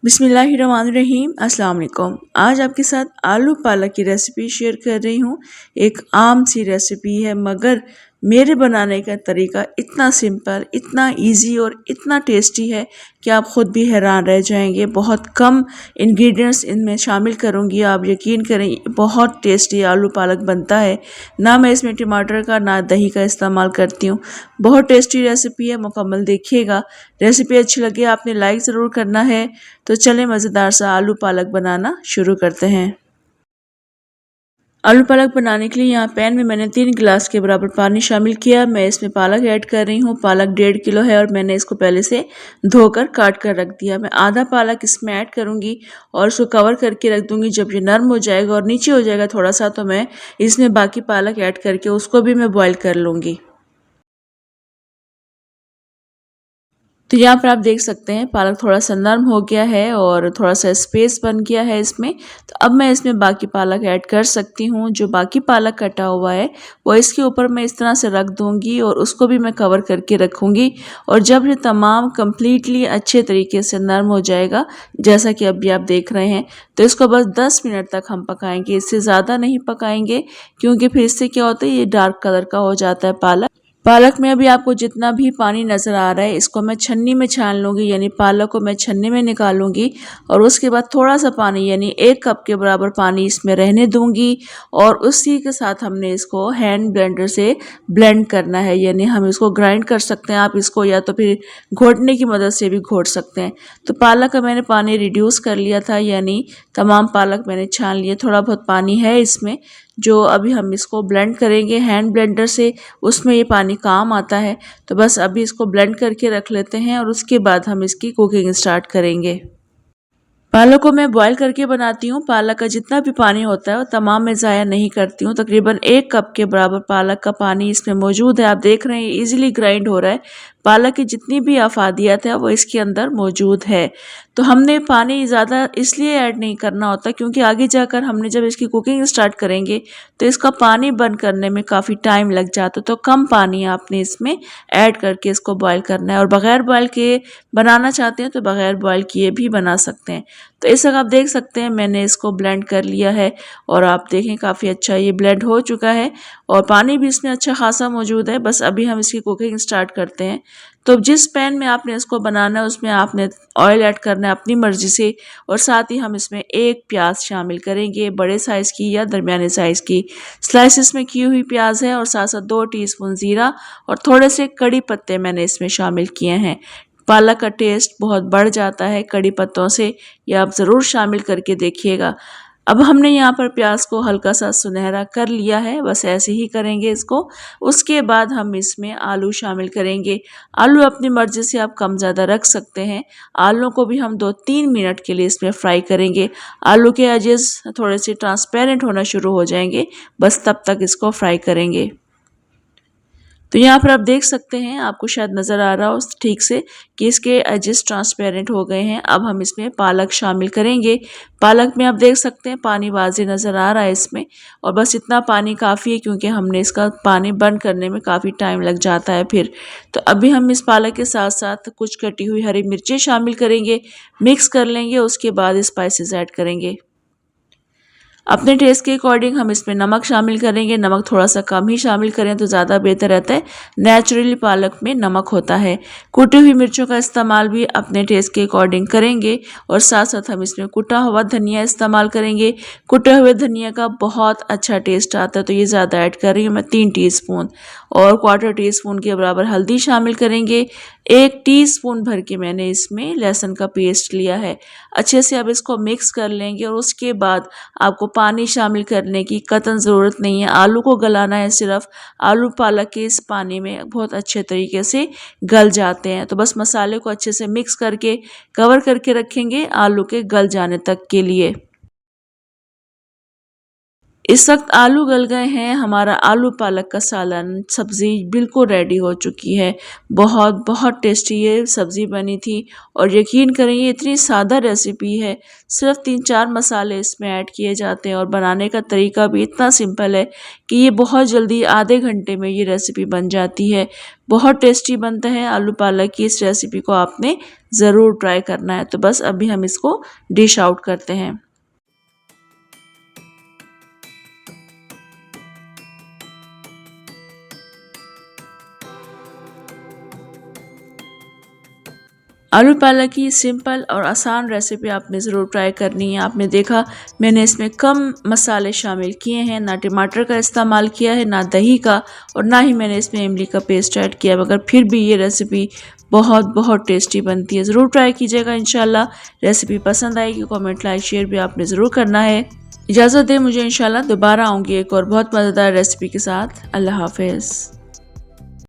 बिस्मिल्लाहिर्रहमानिर्रहीम। अस्सलाम वालेकुम। आज आपके साथ आलू पालक की रेसिपी शेयर कर रही हूँ। एक आम सी रेसिपी है मगर मेरे बनाने का तरीका इतना सिंपल, इतना इजी और इतना टेस्टी है कि आप ख़ुद भी हैरान रह जाएंगे। बहुत कम इंग्रेडिएंट्स इनमें शामिल करूँगी, आप यकीन करें बहुत टेस्टी आलू पालक बनता है। ना मैं इसमें टमाटर का ना दही का इस्तेमाल करती हूँ। बहुत टेस्टी रेसिपी है, मुकम्मल देखिएगा। रेसिपी अच्छी लगे आपने लाइक ज़रूर करना है। तो चलें मज़ेदार सा आलू पालक बनाना शुरू करते हैं। आलू पालक बनाने के लिए यहाँ पैन में मैंने 3 गिलास के बराबर पानी शामिल किया। मैं इसमें पालक ऐड कर रही हूँ। पालक 1.5 किलो है और मैंने इसको पहले से धोकर काट कर रख दिया। मैं आधा पालक इसमें ऐड करूँगी और उसको कवर करके रख दूँगी। जब ये नरम हो जाएगा और नीचे हो जाएगा थोड़ा सा, तो मैं इसमें बाकी पालक ऐड करके उसको भी मैं बॉयल कर लूँगी। तो यहाँ पर आप देख सकते हैं पालक थोड़ा सा नरम हो गया है और थोड़ा सा स्पेस बन गया है इसमें। तो अब मैं इसमें बाकी पालक ऐड कर सकती हूँ। जो बाकी पालक कटा हुआ है वो इसके ऊपर मैं इस तरह से रख दूँगी और उसको भी मैं कवर करके रखूँगी। और जब ये तमाम कम्प्लीटली अच्छे तरीके से नरम हो जाएगा, जैसा कि अभी आप देख रहे हैं, तो इसको बस 10 मिनट तक हम पकाएंगे। इससे ज़्यादा नहीं पकाएंगे क्योंकि फिर इससे क्या होता है, ये डार्क कलर का हो जाता है पालक में। अभी आपको जितना भी पानी नज़र आ रहा है इसको मैं छन्नी में छान लूँगी, यानी पालक को मैं छन्नी में निकालूंगी और उसके बाद थोड़ा सा पानी यानी 1 कप के बराबर पानी इसमें रहने दूंगी। और उसी के साथ हमने इसको हैंड ब्लेंडर से ब्लेंड करना है, यानी हम इसको ग्राइंड कर सकते हैं। आप इसको या तो फिर घोटने की मदद से भी घोट सकते हैं। तो पालक का मैंने पानी रिड्यूस कर लिया था, यानी तमाम पालक मैंने छान लिए। थोड़ा बहुत पानी है इसमें जो अभी हम इसको ब्लेंड करेंगे हैंड ब्लेंडर से, उसमें ये पानी काम आता है। तो बस अभी इसको ब्लेंड करके रख लेते हैं और उसके बाद हम इसकी कुकिंग स्टार्ट करेंगे। पालक को मैं बॉईल करके बनाती हूँ। पालक का जितना भी पानी होता है वो तमाम मैं ज़ाया नहीं करती हूँ। तकरीबन 1 कप के बराबर पालक का पानी इसमें मौजूद है। आप देख रहे हैं इजीली ग्राइंड हो रहा है। पालक की जितनी भी अफादियत है वो इसके अंदर मौजूद है। तो हमने पानी ज़्यादा इसलिए ऐड नहीं करना होता क्योंकि आगे जाकर हमने जब इसकी कुकिंग स्टार्ट करेंगे तो इसका पानी बंद करने में काफ़ी टाइम लग जाता है। तो कम पानी आपने इसमें ऐड करके इसको बॉईल करना है। और बग़ैर बॉईल किए बनाना चाहते हैं तो बग़ैर बॉईल किए भी बना सकते हैं। तो इस वक्त आप देख सकते हैं मैंने इसको ब्लेंड कर लिया है और आप देखें काफ़ी अच्छा ये ब्लेंड हो चुका है और पानी भी इसमें अच्छा खासा मौजूद है। बस अभी हम इसकी कुकिंग स्टार्ट करते हैं। तो जिस पैन में आपने इसको बनाना है उसमें आपने ऑयल ऐड करना है अपनी मर्ज़ी से। और साथ ही हम इसमें 1 प्याज शामिल करेंगे, बड़े साइज़ की या दरमियाने साइज़ की स्लाइसिस में की हुई प्याज है। और साथ साथ 2 टीस्पून ज़ीरा और थोड़े से कड़ी पत्ते मैंने इसमें शामिल किए हैं। पालक का टेस्ट बहुत बढ़ जाता है कड़ी पत्तों से, यह आप ज़रूर शामिल करके देखिएगा। अब हमने यहाँ पर प्याज को हल्का सा सुनहरा कर लिया है, बस ऐसे ही करेंगे इसको। उसके बाद हम इसमें आलू शामिल करेंगे। आलू अपनी मर्ज़ी से आप कम ज़्यादा रख सकते हैं। आलू को भी हम 2-3 मिनट के लिए इसमें फ्राई करेंगे। आलू के एजेस थोड़े से ट्रांसपेरेंट होना शुरू हो जाएंगे, बस तब तक इसको फ्राई करेंगे। तो यहाँ पर आप देख सकते हैं, आपको शायद नज़र आ रहा हो ठीक से कि इसके एजेस ट्रांसपेरेंट हो गए हैं। अब हम इसमें पालक शामिल करेंगे। पालक में आप देख सकते हैं पानी वाज़े नज़र आ रहा है इसमें, और बस इतना पानी काफ़ी है क्योंकि हमने इसका पानी बंद करने में काफ़ी टाइम लग जाता है फिर। तो अभी हम इस पालक के साथ साथ कुछ कटी हुई हरी मिर्चें शामिल करेंगे, मिक्स कर लेंगे। उसके बाद स्पाइसेस ऐड करेंगे। अपने टेस्ट के अकॉर्डिंग हम इसमें नमक शामिल करेंगे। नमक थोड़ा सा कम ही शामिल करें तो ज़्यादा बेहतर रहता है, नेचुरली पालक में नमक होता है। कुटी हुई मिर्चों का इस्तेमाल भी अपने टेस्ट के अकॉर्डिंग करेंगे। और साथ साथ हम इसमें कुटा हुआ धनिया इस्तेमाल करेंगे। कुटे हुए धनिया का बहुत अच्छा टेस्ट आता है, तो ये ज़्यादा ऐड कर रही हूँ मैं 3 टीस्पून। और 1/4 टीस्पून के बराबर हल्दी शामिल करेंगे। 1 टीस्पून भर के मैंने इसमें लहसुन का पेस्ट लिया है। अच्छे से अब इसको मिक्स कर लेंगे और उसके बाद आपको पानी शामिल करने की कतई ज़रूरत नहीं है। आलू को गलाना है सिर्फ। आलू पालक के इस पानी में बहुत अच्छे तरीके से गल जाते हैं। तो बस मसाले को अच्छे से मिक्स करके कवर करके रखेंगे आलू के गल जाने तक के लिए। इस वक्त आलू गल गए हैं, हमारा आलू पालक का सालन सब्ज़ी बिल्कुल रेडी हो चुकी है। बहुत बहुत टेस्टी ये सब्ज़ी बनी थी और यकीन करें ये इतनी सादा रेसिपी है, सिर्फ 3-4 मसाले इसमें ऐड किए जाते हैं और बनाने का तरीका भी इतना सिंपल है कि ये बहुत जल्दी आधे घंटे में ये रेसिपी बन जाती है। बहुत टेस्टी बनता है आलू पालक की। इस रेसिपी को आपने ज़रूर ट्राई करना है। तो बस अभी हम इसको डिश आउट करते हैं। आलू पालक की सिंपल और आसान रेसिपी आपने ज़रूर ट्राई करनी है। आपने देखा मैंने इसमें कम मसाले शामिल किए हैं, ना टमाटर का इस्तेमाल किया है, ना दही का, और ना ही मैंने इसमें इमली का पेस्ट ऐड किया, मगर फिर भी ये रेसिपी बहुत बहुत टेस्टी बनती है। ज़रूर ट्राई कीजिएगा। इंशाल्लाह रेसिपी पसंद आएगी। कमेंट लाइक शेयर भी आपने ज़रूर करना है। इजाज़त दें मुझे, इंशाल्लाह दोबारा आऊँगी एक और बहुत मज़ेदार रेसिपी के साथ। अल्लाह हाफ़िज़।